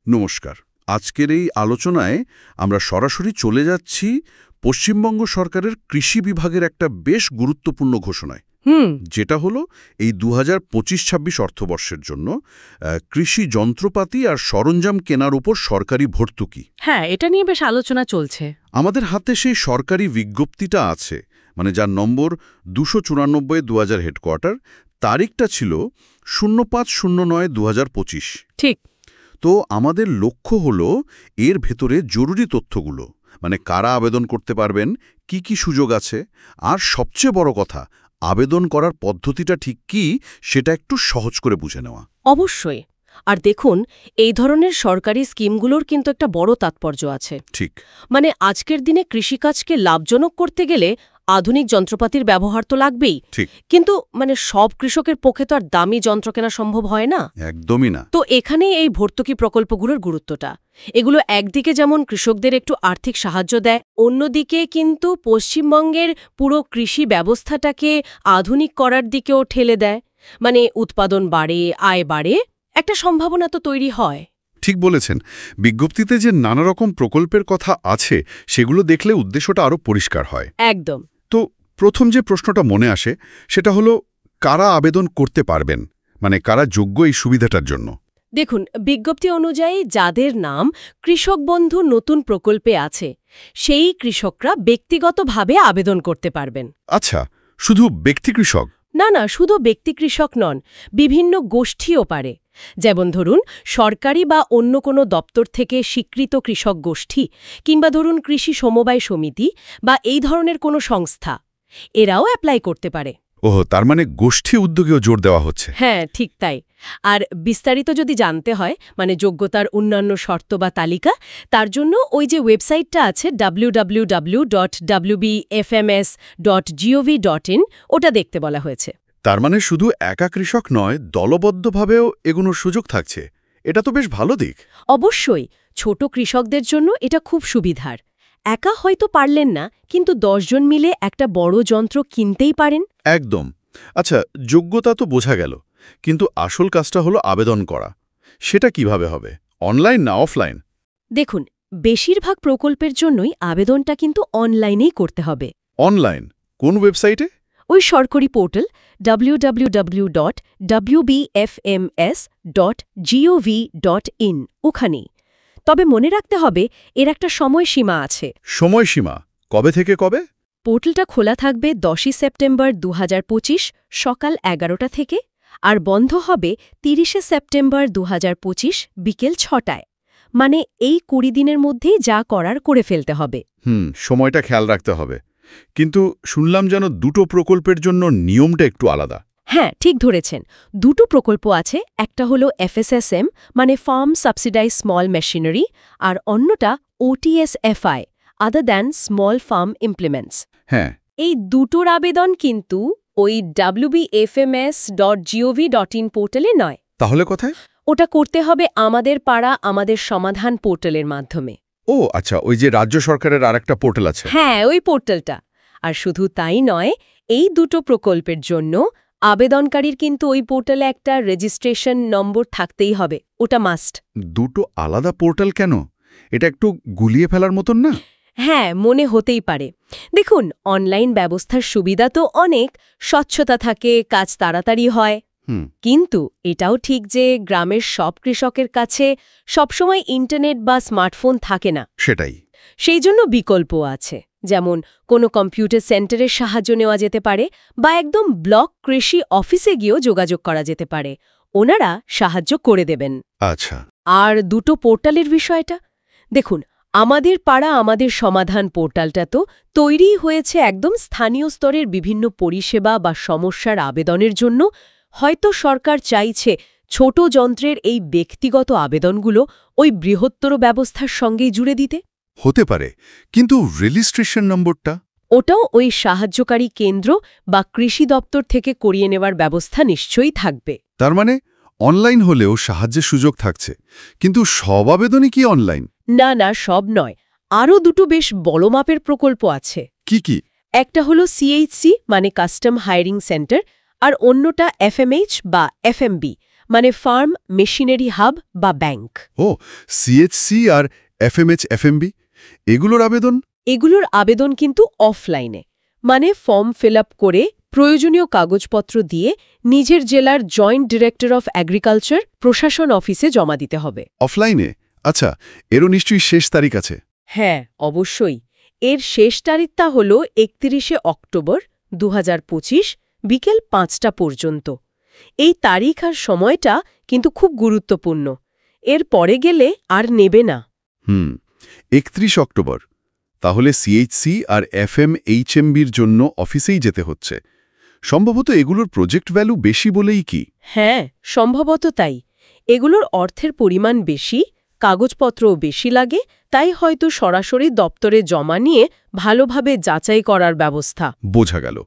নমস্কার। আজকের এই আলোচনায় আমরা সরাসরি চলে যাচ্ছি পশ্চিমবঙ্গ সরকারের কৃষি বিভাগের একটা বেশ গুরুত্বপূর্ণ ঘোষণায়, যেটা হলো এই 2025-26 অর্থবর্ষের জন্য কৃষি যন্ত্রপাতি আর সরঞ্জাম কেনার উপর সরকারি ভর্তুকি। হ্যাঁ, এটা নিয়ে বেশ আলোচনা চলছে। আমাদের হাতে সেই সরকারি বিজ্ঞপ্তিটা আছে, মানে যার নম্বর 294/2000 হেডকোয়ার্টার, তারিখটা ছিল 05/09/2025। ঠিক। তো আমাদের লক্ষ্য হলো এর ভেতরে জরুরি তথ্যগুলো, মানে কারা আবেদন করতে পারবেন, কি কি সুযোগ আছে, আর সবচেয়ে বড় কথা আবেদন করার পদ্ধতিটা ঠিক কি সেটা একটু সহজ করে বুঝে নেওয়া। অবশ্যই। আর দেখুন, এই ধরনের সরকারি স্কিমগুলোর কিন্তু একটা বড় তাৎপর্য আছে। ঠিক। মানে আজকের দিনে কৃষিকাজকে লাভজনক করতে গেলে আধুনিক যন্ত্রপাতির ব্যবহার তো লাগবেই। ঠিক। কিন্তু সব কৃষকের পক্ষে তো আর দামি যন্ত্র কেনা সম্ভব হয় না। একদমই না। তো এখানেই এই ভর্তুকি প্রকল্পগুলোর গুরুত্বটা। এগুলো একদিকে যেমন কৃষকদের একটু আর্থিক সাহায্য দেয়, অন্যদিকে কিন্তু পশ্চিমবঙ্গের পুরো কৃষি ব্যবস্থাটাকে আধুনিক করার দিকেও ঠেলে দেয়। মানে উৎপাদন বাড়ে, আয় বাড়ে, একটা সম্ভাবনা তো তৈরি হয়। ঠিক বলেছেন। বিজ্ঞপ্তিতে যে নানা রকম প্রকল্পের কথা আছে সেগুলো দেখলে উদ্দেশ্যটা আরও পরিষ্কার হয়। একদম। তো প্রথম যে প্রশ্নটা মনে আসে সেটা হলো, কারা আবেদন করতে পারবেন, মানে কারা যোগ্য এই সুবিধাটার জন্য? দেখুন, বিজ্ঞপ্তি অনুযায়ী যাদের নাম কৃষক বন্ধু নতুন প্রকল্পে আছে সেই কৃষকরা ব্যক্তিগতভাবে আবেদন করতে পারবেন। আচ্ছা, শুধু ব্যক্তি কৃষক? না, শুধু ব্যক্তি কৃষক নন, বিভিন্ন গোষ্ঠীও পারে। যেমন ধরুন, সরকারি বা অন্য কোনো দপ্তর থেকে স্বীকৃত কৃষক গোষ্ঠী, কিংবা ধরুন কৃষি সমবায় সমিতি বা এই ধরনের কোনো সংস্থা, এরাও অ্যাপ্লাই করতে পারে। ওহ, তার মানে গোষ্ঠী উদ্যোগেও জোর দেওয়া হচ্ছে। হ্যাঁ, ঠিক তাই। আর বিস্তারিত যদি জানতে হয়, মানে যোগ্যতার অন্যান্য শর্ত বা তালিকা, তার জন্য ওই যে ওয়েবসাইটটা আছে www.wbfms.gov.in, ওটা দেখতে বলা হয়েছে। তার মানে শুধু একা কৃষক নয়, দলবদ্ধভাবেও এগোনোর সুযোগ থাকছে। এটা তো বেশ ভালো দিক। অবশ্যই, ছোট কৃষকদের জন্য এটা খুব সুবিধার। একা হয়তো পারলেন না, কিন্তু 10 জন মিলে একটা বড় যন্ত্র কিনতেই পারেন। একদম। আচ্ছা, যোগ্যতা তো বোঝা গেল, কিন্তু আসল কাজটা হলো আবেদন করা। সেটা কিভাবে হবে, অনলাইন না অফলাইন? দেখুন, বেশিরভাগ প্রকল্পের জন্যই আবেদনটা কিন্তু অনলাইনেই করতে হবে। অনলাইন? কোন ওয়েবসাইটে? ওই সরকারি পোর্টাল www.wbfms.gov.in, ওখানেই। তবে মনে রাখতে হবে, এর একটা সময়সীমা আছে। সময়সীমা কবে থেকে কবে? পোর্টালটা খোলা থাকবে 10 সেপ্টেম্বর 2025 সকাল 11টা থেকে, আর বন্ধ হবে 30 সেপ্টেম্বর 2025 বিকেল 6টায়। মানে এই 20 দিনের মধ্যেই যা করার করে ফেলতে হবে। সময়টা খেয়াল রাখতে হবে। কিন্তু শুনলাম যেন দুটো প্রকল্পের জন্য নিয়মটা একটু আলাদা। হ্যাঁ, ঠিক ধরেছেন। দুটো প্রকল্প আছে, একটা হলো FSSM, মানে ফার্ম সাবসিডাইজ স্মল মেশিনারি, আর অন্যটা OTSFI, other than small farm implements. হ্যাঁ। এই দুটোর আবেদন কিন্তু ওই wbfms.gov.in পোর্টালে নয়। তাহলে কোথায়? ওটা করতে হবে আমাদের পাড়া আমাদের সমাধান পোর্টালের মাধ্যমে। ও আচ্ছা, ওই যে রাজ্য সরকারের আরেকটা পোর্টাল আছে। হ্যাঁ, ওই পোর্টালটা। আর শুধু তাই নয়, এই দুটো প্রকল্পের জন্য আবেদনকারীর কিন্তু ওই পোর্টালে একটা রেজিস্ট্রেশন নম্বর থাকতেই হবে, ওটা মাস্ট। দুটো আলাদা পোর্টাল কেন? এটা একটু গুলিয়ে ফেলার মতন না? হ্যাঁ, মনে হতেই পারে। দেখুন, অনলাইন ব্যবস্থার সুবিধা তো অনেক, স্বচ্ছতা থাকে, কাজ তাড়াতাড়ি হয়। কিন্তু এটাও ঠিক যে গ্রামের সব কৃষকের কাছে সবসময় ইন্টারনেট বা স্মার্টফোন থাকে না। সেটাই। সেই জন্য বিকল্প আছে, যেমন কোনো কম্পিউটার সেন্টারের সাহায্য নেওয়া যেতে পারে, বা একদম ব্লক কৃষি অফিসে গিয়েও যোগাযোগ করা যেতে পারে। ওনারা সাহায্য করে দেবেন। আচ্ছা। আর দুটো পোর্টালের বিষয়টা দেখুন, আমাদের পাড়া আমাদের সমাধান পোর্টালটা তো তৈরিই হয়েছে একদম স্থানীয় স্তরের বিভিন্ন পরিষেবা বা সমস্যার আবেদনের জন্য। হয়তো সরকার চাইছে ছোট যন্ত্রের এই ব্যক্তিগত আবেদনগুলো ওই বৃহত্তর ব্যবস্থার সঙ্গেই জুড়ে দিতে। হতে পারে, কিন্তু রেজিস্ট্রেশন নম্বরটা? ওটাও ওই সাহায্যকারী কেন্দ্র বা কৃষি দপ্তর থেকে করিয়ে নেওয়ার ব্যবস্থা নিশ্চয়ই থাকবে। তার মানে অনলাইন হলেও সাহায্যের সুযোগ থাকছে, কিন্তু সব আবেদনই কি অনলাইন? না, সব নয়। আরও দুটো বেশ বড় মাপের প্রকল্প আছে। কি কি? একটা হলো CHC, মানে কাস্টম হায়ারিং সেন্টার, আর অন্যটা FMH বা FMB, মানে ফার্ম মেশিনারি হাব বা ব্যাংক। ও, সিএইচসি আর এফএমএইচ এফএমবি এগুলোর আবেদন? এগুলোর আবেদন কিন্তু অফলাইনে, মানে ফর্ম ফিল আপ করে প্রয়োজনীয় কাগজপত্র দিয়ে নিজের জেলার জয়েন্ট ডিরেক্টর অফ এগ্রিকালচার প্রশাসন অফিসে জমা দিতে হবে। অফলাইনে? আচ্ছা, এরও নিশ্চয়ই শেষ তারিখ আছে। হ্যাঁ, অবশ্যই। এর শেষ তারিখটা হল ৩১শে অক্টোবর ২০২৫ বিকেল ৫টা পর্যন্ত। এই তারিখ আর সময়টা কিন্তু খুব গুরুত্বপূর্ণ। এর পরে গেলে আর নেবে না। ৩১ অক্টোবর। তাহলে সিএইচসি আর এফএমএইচএমবির জন্য অফিসেই যেতে হচ্ছে। সম্ভবত এগুলোর প্রজেক্ট ভ্যালু বেশি বলেই কি? হ্যাঁ, সম্ভবত তাই। এগুলোর অর্থের পরিমাণ বেশি, কাগজপত্রও বেশি লাগে, তাই হয়তো সরাসরি দপ্তরে জমা নিয়ে ভালোভাবে যাচাই করার ব্যবস্থা। বোঝা গেল।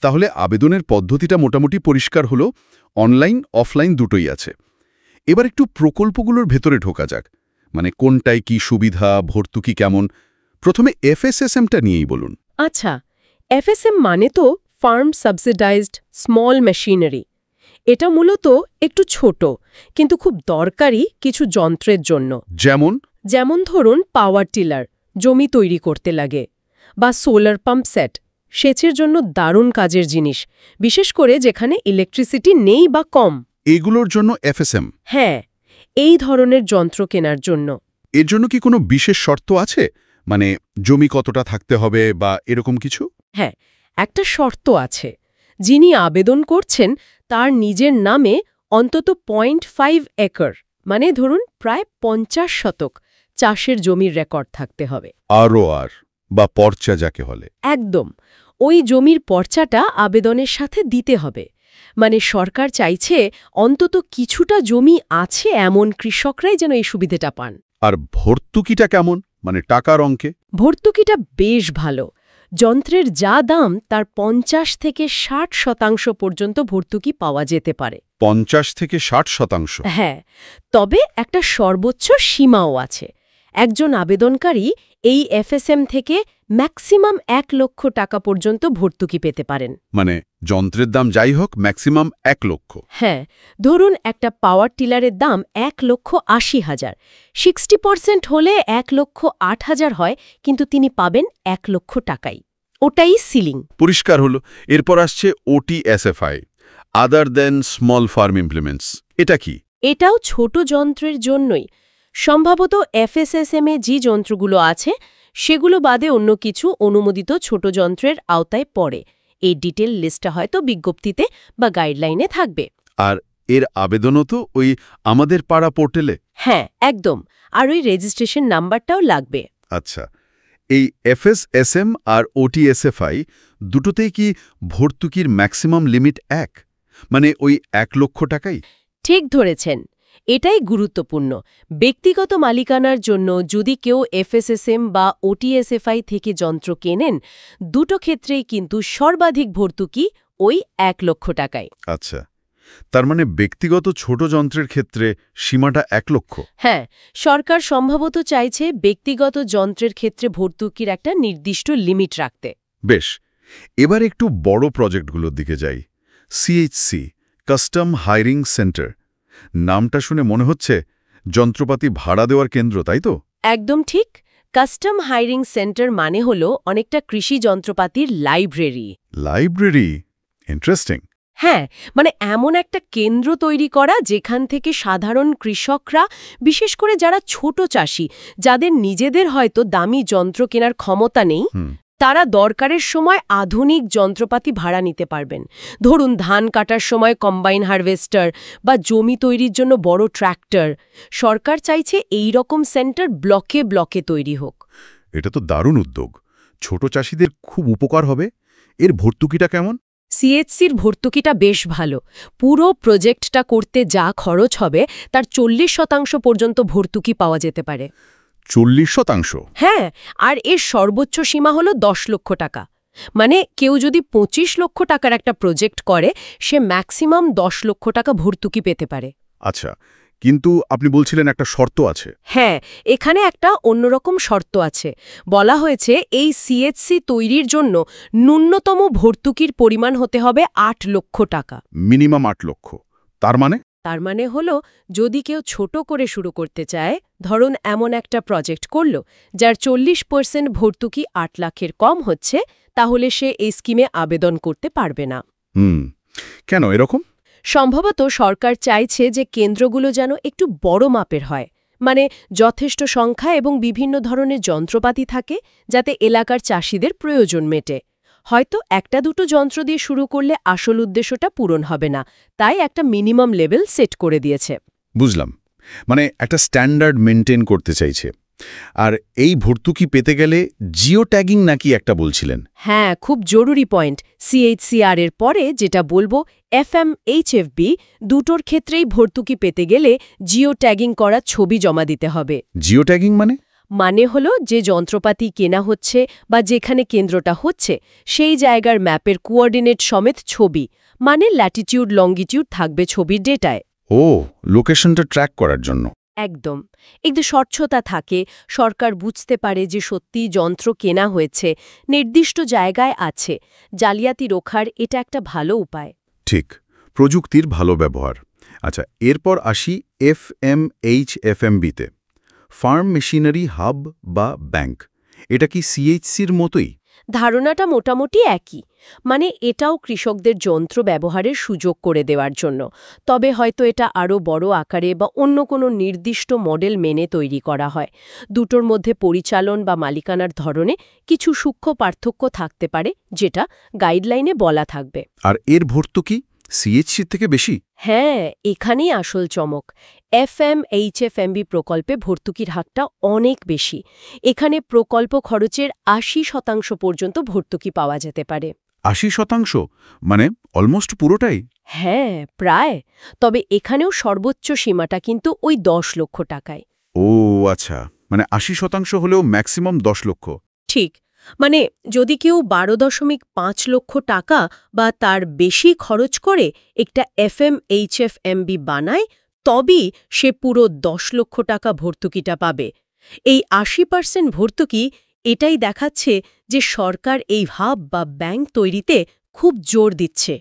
তাহলে আবেদনের পদ্ধতিটা মোটামুটি পরিষ্কার হলো, অনলাইন অফলাইন দুটোই আছে। এবার একটু প্রকল্পগুলোর ভেতরে ঢোকা যাক, মানে কোনটায় কি সুবিধা, ভর্তুকি কেমন। প্রথমে এফএসএসএমটা নিয়েই বলুন। আচ্ছা, এফএসএম মানে তো ফার্ম সাবসিডাইজড স্মল মেশিনারি। এটা মূলত একটু ছোট কিন্তু খুব দরকারি কিছু যন্ত্রের জন্য। যেমন ধরুন পাওয়ার টিলার, জমি তৈরি করতে লাগে, বা সোলার পাম্প সেট, সেচের জন্য দারুণ কাজের জিনিস, বিশেষ করে যেখানে ইলেকট্রিসিটি নেই বা কম। এগুলোর জন্য এফএসএম? হ্যাঁ, এই ধরনের যন্ত্র কেনার জন্য। এর জন্য কি কোনো বিশেষ শর্ত আছে? মানে জমি কতটা থাকতে হবে বা এরকম কিছু? হ্যাঁ, একটা শর্ত আছে। যিনি আবেদন করছেন তার নিজের নামে অন্তত 0.5 একর, মানে ধরুন প্রায় 50 শতক চাষের জমির রেকর্ড থাকতে হবে। আর বা পর্চা যাকে বলে। একদম, ওই জমির পর্চাটা আবেদনের সাথে দিতে হবে। মানে সরকার চাইছে অন্তত কিছুটা জমি আছে এমন কৃষকরাই যেন এই সুবিধাটা পান। আর ভর্তুকিটা কেমন, মানে টাকার অঙ্কে? ভর্তুকিটা বেশ ভালো। যন্ত্রের যা দাম তার 50 থেকে 60% পর্যন্ত ভর্তুকি পাওয়া যেতে পারে। 50 থেকে 60%? হ্যাঁ, তবে একটা সর্বোচ্চ সীমাও আছে। একজন আবেদনকারী এই এফএসএম থেকে ম্যাক্সিমাম 1 লক্ষ টাকা পর্যন্ত ভর্তুকি পেতে পারেন। মানে যন্ত্রের দাম যাই হোক, ম্যাক্সিমাম 1 লক্ষ? হ্যাঁ, ধরুন একটা পাওয়ার টিলারের দাম 1,80,000। 60% হলে 1,08,000 হয়, কিন্তু তিনি পাবেন 1 লক্ষ টাকাই। ওটাই সিলিং। পরিষ্কার হলো। এরপর আসছে ওটিএসএফআই, আদার দেন স্মল ফার্ম ইমপ্লিমেন্টস। এটা কি? এটাও ছোট যন্ত্রের জন্যই। সম্ভবত এফএসএসএম-এ যে যন্ত্রগুলো আছে সেগুলো বাদে অন্য কিছু অনুমোদিত ছোট যন্ত্রের আওতায় পড়ে। এই ডিটেল লিস্টটা হয়তো বিজ্ঞপ্তিতে বা গাইডলাইনে থাকবে। আর এর আবেদনও তো ওই আমাদের পাড়া পোর্টালে? হ্যাঁ, একদম। আর ওই রেজিস্ট্রেশন নাম্বারটাও লাগবে। আচ্ছা, এই এফএসএসএম আর ওটিএসএফআই দুটোতেই কি ভর্তুকির ম্যাক্সিমাম লিমিট এক, মানে ওই 1 লক্ষ টাকাই? ঠিক ধরেছেন, এটাই গুরুত্বপূর্ণ। ব্যক্তিগত মালিকানার জন্য যদি কেউ এফএসএসএম বা ওটিএসএফআই থেকে যন্ত্র কেনেন, দুটো ক্ষেত্রেই কিন্তু সর্বাধিক ভর্তুকি ওই 1 লক্ষ টাকায়। আচ্ছা, তার মানে ব্যক্তিগত ছোট যন্ত্রের ক্ষেত্রে সীমাটা 1 লক্ষ? হ্যাঁ, সরকার সম্ভবত চাইছে ব্যক্তিগত যন্ত্রের ক্ষেত্রে ভর্তুকির একটা নির্দিষ্ট লিমিট রাখতে। বেশ, এবার একটু বড় প্রজেক্টগুলোর দিকে যাই। সিএইচসি, কাস্টম হায়ারিং সেন্টার, নামটা শুনে মনে হচ্ছে যন্ত্রপাতি ভাড়া দেওয়ার কেন্দ্র, তাই তো? একদম ঠিক। কাস্টম হায়ারিং সেন্টার মানে হল অনেকটা কৃষি যন্ত্রপাতির লাইব্রেরি। লাইব্রেরি? ইন্টারেস্টিং। হ্যাঁ, মানে এমন একটা কেন্দ্র তৈরি করা যেখান থেকে সাধারণ কৃষকরা, বিশেষ করে যারা ছোট চাষি, যাদের নিজেদের হয়তো দামি যন্ত্র কেনার ক্ষমতা নেই, তারা দরকারের সময় আধুনিক যন্ত্রপাতি ভাড়া নিতে পারবেন। ধরুন ধান কাটার সময় কম্বাইন হারভেস্টার বা জমি তৈরির জন্য বড় ট্র্যাক্টর। সরকার চাইছে এই রকম সেন্টার ব্লকে ব্লকে তৈরি হোক। এটা তো দারুণ উদ্যোগ। ছোট চাষিদের খুব উপকার হবে। এর ভর্তুকিটা কেমন? সিএইচসির ভর্তুকিটা বেশ ভালো। পুরো প্রজেক্টটা করতে যা খরচ হবে তার 40% পর্যন্ত ভর্তুকি পাওয়া যেতে পারে। 40%? হ্যাঁ, আর এর সর্বোচ্চ সীমা হলো 10 লক্ষ টাকা। মানে কেউ যদি 25 লক্ষ টাকার একটা প্রজেক্ট করে, সে ম্যাক্সিমাম 10 লক্ষ টাকা ভর্তুকি পেতে পারে। আচ্ছা, কিন্তু আপনি বলছিলেন একটা শর্ত আছে। হ্যাঁ, এখানে একটা অন্যরকম শর্ত আছে। বলা হয়েছে এই সিএইচসি তৈরির জন্য ন্যূনতম ভর্তুকির পরিমাণ হতে হবে 8 লক্ষ টাকা। মিনিমাম 8 লক্ষ। তার মানে তার মানে হলো যদি কেউ ছোট করে শুরু করতে চায়, ধরুন এমন একটা প্রজেক্ট করল যার 40% ভর্তুকি 8 লাখের কম হচ্ছে, তাহলে সে এই স্কিমে আবেদন করতে পারবে না। কেন এরকম? সম্ভবত সরকার চাইছে যে কেন্দ্রগুলো যেন একটু বড় মাপের হয়, মানে যথেষ্ট সংখ্যা এবং বিভিন্ন ধরনের যন্ত্রপাতি থাকে যাতে এলাকার চাষিদের প্রয়োজন মেটে। হয়তো একটা দুটো যন্ত্র দিয়ে শুরু করলে আসল উদ্দেশ্যটা পূরণ হবে না, তাই একটা মিনিমাম লেভেল সেট করে দিয়েছে। বুঝলাম, মানে একটা স্ট্যান্ডার্ড মেনটেন করতে চাইছে। আর এই ভর্তুকি পেতে গেলে জিও ট্যাগিং নাকি একটা বলছিলেন? হ্যাঁ, খুব জরুরি পয়েন্ট। CHCR এর পরে যেটা বলবো FMHFB, দুটোর ক্ষেত্রেই ভর্তুকি পেতে গেলে জিও ট্যাগিং করা ছবি জমা দিতে হবে। জিও ট্যাগিং মানে হলো যে যন্ত্রপাতি কেনা হচ্ছে বা যেখানে কেন্দ্রটা হচ্ছে সেই জায়গার ম্যাপের কোঅর্ডিনেট সমেত ছবি, মানে ল্যাটিটিউড লঙ্গিটিউড থাকবে ছবির ডেটায়। ও, লোকেশনটা ট্র্যাক করার জন্য। একদম। একটু স্বচ্ছতা থাকে, সরকার বুঝতে পারে যে সত্যিই যন্ত্র কেনা হয়েছে, নির্দিষ্ট জায়গায় আছে। জালিয়াতি রোখার এটা একটা ভালো উপায়। ঠিক, প্রযুক্তির ভালো ব্যবহার। আচ্ছা, এরপর আসি FMHFMB-তে, ফার্ম মেশিনারি হাব বা ব্যাংক। এটা কি CHCর মতোই? ধারণাটা মোটামুটি একই, মানে এটাও কৃষকদের যন্ত্র ব্যবহারের সুযোগ করে দেওয়ার জন্য, তবে হয়তো এটা আরও বড় আকারে বা অন্য কোনো নির্দিষ্ট মডেল মেনে তৈরি করা হয়। দুটোর মধ্যে পরিচালন বা মালিকানার ধরনে কিছু সূক্ষ্ম পার্থক্য থাকতে পারে, যেটা গাইডলাইনে বলা থাকবে। আর এর ভর্তুকি CHC থেকে বেশি? হ্যাঁ, এখানেই আসল চমক। FMHFMB প্রকল্পে ভর্তুকির হারটা অনেক বেশি। এখানে প্রকল্প খরচের 80% পর্যন্ত ভর্তুকি পাওয়া যেতে পারে। 80%? মানে অলমোস্ট পুরোটাই? হ্যাঁ, প্রায়। তবে এখানেও সর্বোচ্চ সীমাটা কিন্তু ওই 10 লক্ষ টাকায়। ও আচ্ছা, মানে 80% হলেও ম্যাক্সিমাম 10 লক্ষ। ঠিক, মানে যদি কেউ 12.5 লক্ষ টাকা বা তার বেশি খরচ করে একটা FMHFMB বানায়, তবেই সে পুরো 10 লক্ষ টাকা ভর্তুকিটা পাবে। এই 80% ভর্তুকি এটাই দেখাচ্ছে যে সরকার এই হাব বা ব্যাংক তৈরিতে খুব জোর দিচ্ছে।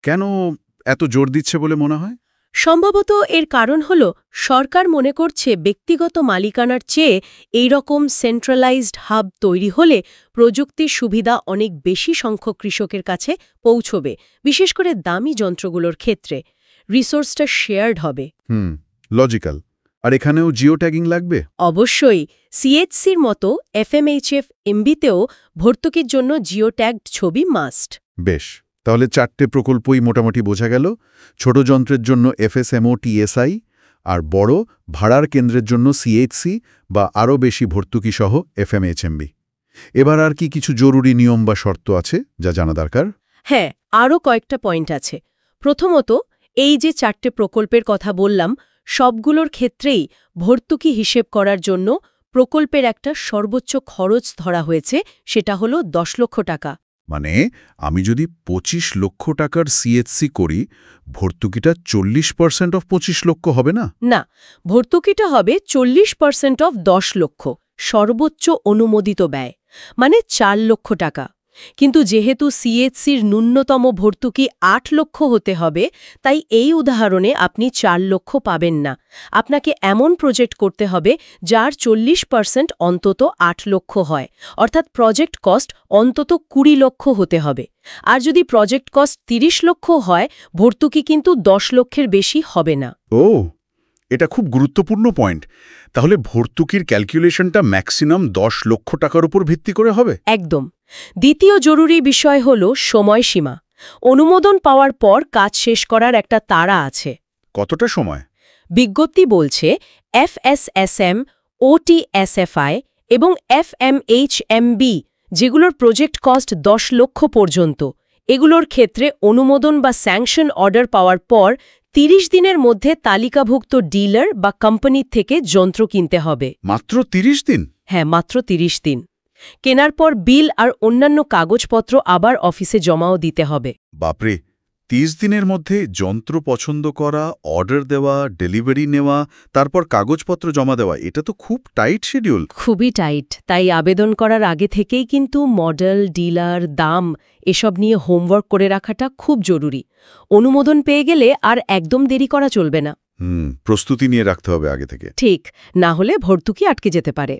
কেন এত জোর দিচ্ছে বলে মনে হয়? সম্ভবত এর কারণ হল সরকার মনে করছে ব্যক্তিগত মালিকানার চেয়ে এই রকম সেন্ট্রালাইজড হাব তৈরি হলে প্রযুক্তির সুবিধা অনেক বেশি সংখ্যক কৃষকের কাছে পৌঁছবে, বিশেষ করে দামি যন্ত্রগুলোর ক্ষেত্রে। রিসোর্সটা শেয়ার্ড হবে। লজিক্যাল। আর এখানেও জিও ট্যাগিং লাগবে? অবশ্যই। CHCর মতো FMHFMB-তেও ভর্তুকির জন্য জিও ট্যাগড ছবি মাস্ট। বেশ, তাহলে 4টে প্রকল্পই মোটামুটি বোঝা গেল। ছোট যন্ত্রের জন্য FSMO-TSI, আর বড় ভাড়ার কেন্দ্রের জন্য CHC বা আরও বেশি ভর্তুকি সহ FMHFMB। এবার আর কি কিছু জরুরি নিয়ম বা শর্ত আছে যা জানা দরকার? হ্যাঁ, আরও কয়েকটা পয়েন্ট আছে। প্রথমত, এই যে 4টে প্রকল্পের কথা বললাম, সবগুলোর ক্ষেত্রেই ভর্তুকি হিসেব করার জন্য প্রকল্পের একটা সর্বোচ্চ খরচ ধরা হয়েছে, সেটা হলো 10 লক্ষ টাকা। মানে আমি যদি 25 লক্ষ টাকার CHC করি, ভর্তুকিটা 40% অফ 25 লক্ষ হবে না? না, ভর্তুকিটা হবে 40% অফ 10 লক্ষ, সর্বোচ্চ অনুমোদিত ব্যয়, মানে 4 লক্ষ টাকা। কিন্তু যেহেতু CHCর ন্যূনতম ভর্তুকি 8 লক্ষ হতে হবে, তাই এই উদাহরণে আপনি 4 লক্ষ পাবেন না। আপনাকে এমন প্রজেক্ট করতে হবে যার 40% অন্তত 8 লক্ষ হয়, অর্থাৎ প্রজেক্ট কস্ট অন্তত 20 লক্ষ হতে হবে। আর যদি প্রজেক্ট কস্ট 30 লক্ষ হয়, ভর্তুকি কিন্তু 10 লক্ষের বেশি হবে না। ও, এটা খুব গুরুত্বপূর্ণ পয়েন্ট। তাহলে ভর্তুকির ক্যালকুলেশনটা ম্যাক্সিমাম 10 লক্ষ টাকার উপর ভিত্তি করে হবে? একদম। দ্বিতীয় জরুরি বিষয় হল সময়সীমা। অনুমোদন পাওয়ার পর কাজ শেষ করার একটা তাড়া আছে। কতটা সময়? বিজ্ঞপ্তি বলছে FSSM, OTSFI এবং FMHMB, যেগুলোর প্রজেক্ট কস্ট 10 লক্ষ পর্যন্ত, এগুলোর ক্ষেত্রে অনুমোদন বা স্যাংশন অর্ডার পাওয়ার পর 30 দিনের মধ্যে তালিকাভুক্ত ডিলার বা কোম্পানির থেকে যন্ত্র কিনতে হবে। মাত্র 30 দিন? হ্যাঁ, মাত্র 30 দিন। কেনার পর বিল আর অন্যান্য কাগজপত্র আবার অফিসে জমাও দিতে হবে। বাপরে, 30 দিনের মধ্যে যন্ত্র পছন্দ করা, অর্ডার দেওয়া, ডেলিভারি নেওয়া, তারপর কাগজপত্র জমা দেওয়া, এটা তো খুব টাইট শিডিউল। খুবই টাইট। তাই আবেদন করার আগে থেকেই কিন্তু মডেল, ডিলার, দাম এসব নিয়ে হোমওয়ার্ক করে রাখাটা খুব জরুরি। অনুমোদন পেয়ে গেলে আর একদম দেরি করা চলবে না। প্রস্তুতি নিয়ে রাখতে হবে আগে থেকে। ঠিক, না হলে ভর্তুকি আটকে যেতে পারে।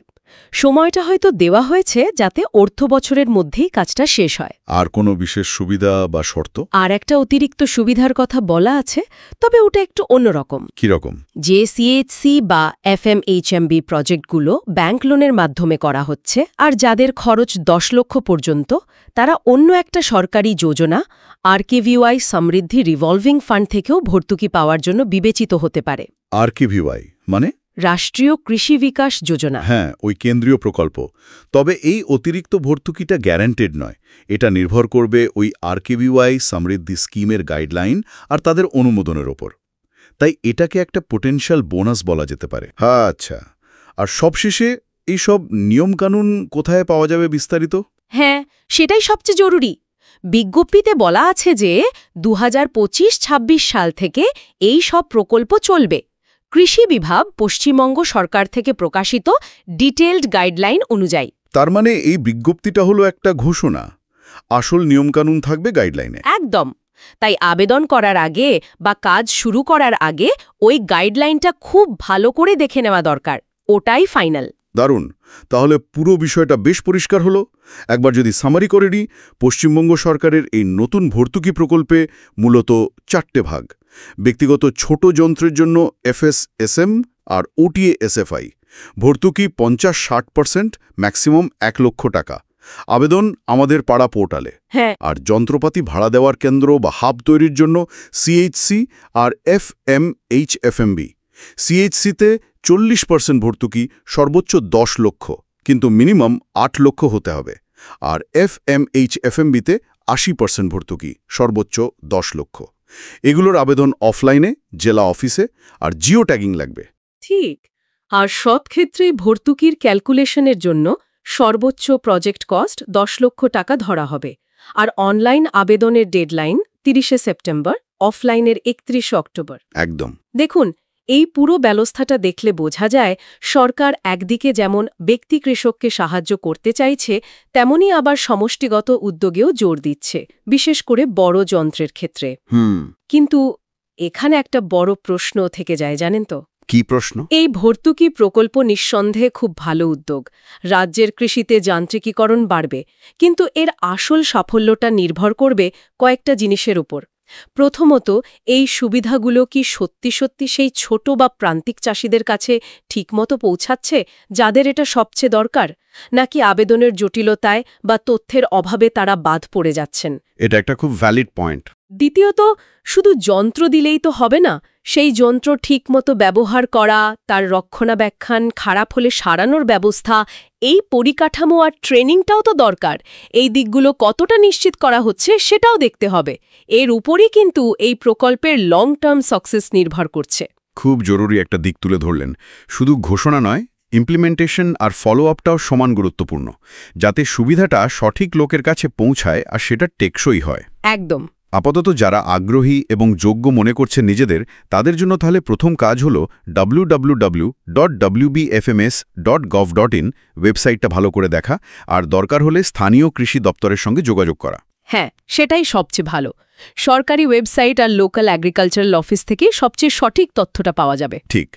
সময়টা হয়তো দেওয়া হয়েছে যাতে অর্থ বছরের মধ্যেই কাজটা শেষ হয়। আর কোনো বিশেষ সুবিধা বা শর্ত? আর একটা অতিরিক্ত সুবিধার কথা বলা আছে, তবে ওটা একটু অন্যরকম। কিরকম? যে সিএইচসি বা এফএমএইচএমবি প্রজেক্টগুলো ব্যাংক লোনের মাধ্যমে করা হচ্ছে আর যাদের খরচ 10 লক্ষ পর্যন্ত, তারা অন্য একটা সরকারি যোজনা আরকেভিওয়াই সমৃদ্ধি রিভলভিং ফান্ড থেকেও ভর্তুকি পাওয়ার জন্য বিবেচিত হতে পারে। আরকেভিওয়াই মানে? রাষ্ট্রীয় কৃষি বিকাশ যোজনা। হ্যাঁ, ওই কেন্দ্রীয় প্রকল্প। তবে এই অতিরিক্ত ভর্তুকিটা গ্যারান্টেড নয়। এটা নির্ভর করবে ওই আরকেভিওয়াই সমৃদ্ধি স্কিমের গাইডলাইন আর তাদের অনুমোদনের ওপর। তাই এটাকে একটা পোটেনশিয়াল বোনাস বলা যেতে পারে। হ্যাঁ, আচ্ছা। আর সবশেষে এইসব নিয়মকানুন কোথায় পাওয়া যাবে বিস্তারিত? হ্যাঁ, সেটাই সবচেয়ে জরুরি। বিজ্ঞপ্তিতে বলা আছে যে 2025-26 সাল থেকে এই সব প্রকল্প চলবে। কৃষি বিভাগ পশ্চিমবঙ্গ সরকার থেকে প্রকাশিত ডিটেইলড গাইডলাইন অনুযায়ী। তার মানে এই বিজ্ঞপ্তিটা হলো একটা ঘোষণা, আসল নিয়মকানুন থাকবে গাইডলাইনে। একদম। তাই আবেদন করার আগে বা কাজ শুরু করার আগে ওই গাইডলাইনটা খুব ভালো করে দেখে নেওয়া দরকার। ওটাই ফাইনাল। দারুণ। তাহলে পুরো বিষয়টা বেশ পরিষ্কার হলো। একবার যদি সামারি করে নিই, পশ্চিমবঙ্গ সরকারের এই নতুন ভর্তুকি প্রকল্পে মূলত 4টে ভাগ। ব্যক্তিগত ছোট যন্ত্রের জন্য FSSM আর OTA-SFI। ভর্তুকি 50-60%, ম্যাক্সিমাম 1 লক্ষ টাকা। আবেদন আমাদের পাড়া পোর্টালে। হ্যাঁ। আর যন্ত্রপাতি ভাড়া দেওয়ার কেন্দ্র বা হাব তৈরির জন্য CHC আর FMHFMB। CHC-তে 40% ভর্তুকি, সর্বোচ্চ 10 লক্ষ, কিন্তু মিনিমাম 8 লক্ষ হতে হবে। আর FMHFMB-তে 80% ভর্তুকি, সর্বোচ্চ 10 লক্ষ। এগুলোর আবেদন অফলাইনে, জেলা অফিসে, আর জিও ট্যাগিং লাগবে। ঠিক। আর সব ক্ষেত্রেই ভর্তুকির ক্যালকুলেশনের জন্য সর্বোচ্চ প্রজেক্ট কস্ট 10 লক্ষ টাকা ধরা হবে। আর অনলাইন আবেদনের ডেডলাইন 30 সেপ্টেম্বর, অফলাইনের 31 অক্টোবর। একদম। দেখুন, এই পুরো ব্যবস্থাটা দেখলে বোঝা যায় সরকার একদিকে যেমন ব্যক্তি কৃষককে সাহায্য করতে চাইছে, তেমনি আবার সমষ্টিগত উদ্যোগেও জোর দিচ্ছে, বিশেষ করে বড় যন্ত্রের ক্ষেত্রে। কিন্তু এখানে একটা বড় প্রশ্ন থেকে যায়, জানেন তো? কি প্রশ্ন? এই ভর্তুকি প্রকল্প নিঃসন্দেহে খুব ভালো উদ্যোগ। রাজ্যের কৃষিতে যান্ত্রিকীকরণ বাড়বে, কিন্তু এর আসল সাফল্যটা নির্ভর করবে কয়েকটা জিনিসের উপর। প্রথমত, এই সুবিধাগুলো কি সত্যি সত্যি সেই ছোট বা প্রান্তিক চাষিদের কাছে ঠিকমতো পৌঁছাচ্ছে, যাদের এটা সবচেয়ে দরকার, নাকি আবেদনের জটিলতায় বা তথ্যের অভাবে তারা বাদ পড়ে যাচ্ছেন? এটা একটা খুব ভ্যালিড পয়েন্ট। দ্বিতীয়ত, শুধু যন্ত্র দিলেই তো হবে না। সেই যন্ত্র ঠিকমতো ব্যবহার করা, তার রক্ষণাবেক্ষণ, খারাপ হলে সারানোর ব্যবস্থা, এই পরিকাঠামো আর ট্রেনিংটাও তো দরকার। এই দিকগুলো কতটা নিশ্চিত করা হচ্ছে সেটাও দেখতে হবে। এর উপরই কিন্তু এই প্রকল্পের লং টার্ম সাকসেস নির্ভর করছে। খুব জরুরি একটা দিক তুলে ধরলেন। শুধু ঘোষণা নয়, ইমপ্লিমেন্টেশন আর ফলো আপটাও সমান গুরুত্বপূর্ণ, যাতে সুবিধাটা সঠিক লোকের কাছে পৌঁছায় আর সেটা টেকসই হয়। একদম। আপাতত যারা আগ্রহী এবং যোগ্য মনে করছে নিজেদের, তাদের জন্য তাহলে প্রথম কাজ হল www.wbfms.gov.in ওয়েবসাইটটা ভালো করে দেখা, আর দরকার হলে স্থানীয় কৃষি দপ্তরের সঙ্গে যোগাযোগ করা। হ্যাঁ, সেটাই সবচেয়ে ভালো। সরকারি ওয়েবসাইট আর লোকাল এগ্রিকালচারাল অফিস থেকে সবচেয়ে সঠিক তথ্যটা পাওয়া যাবে। ঠিক।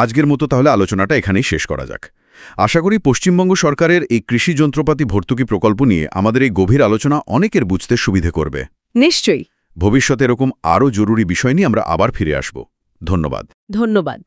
আজকের মতো তাহলে আলোচনাটা এখানেই শেষ করা যাক। আশা করি পশ্চিমবঙ্গ সরকারের এই কৃষি যন্ত্রপাতি ভর্তুকি প্রকল্প নিয়ে আমাদের এই গভীর আলোচনা অনেকের বুঝতে সুবিধে করবে। নিশ্চয়ই। ভবিষ্যতে এরকম আরও জরুরি বিষয় নিয়ে আমরা আবার ফিরে আসব। ধন্যবাদ। ধন্যবাদ।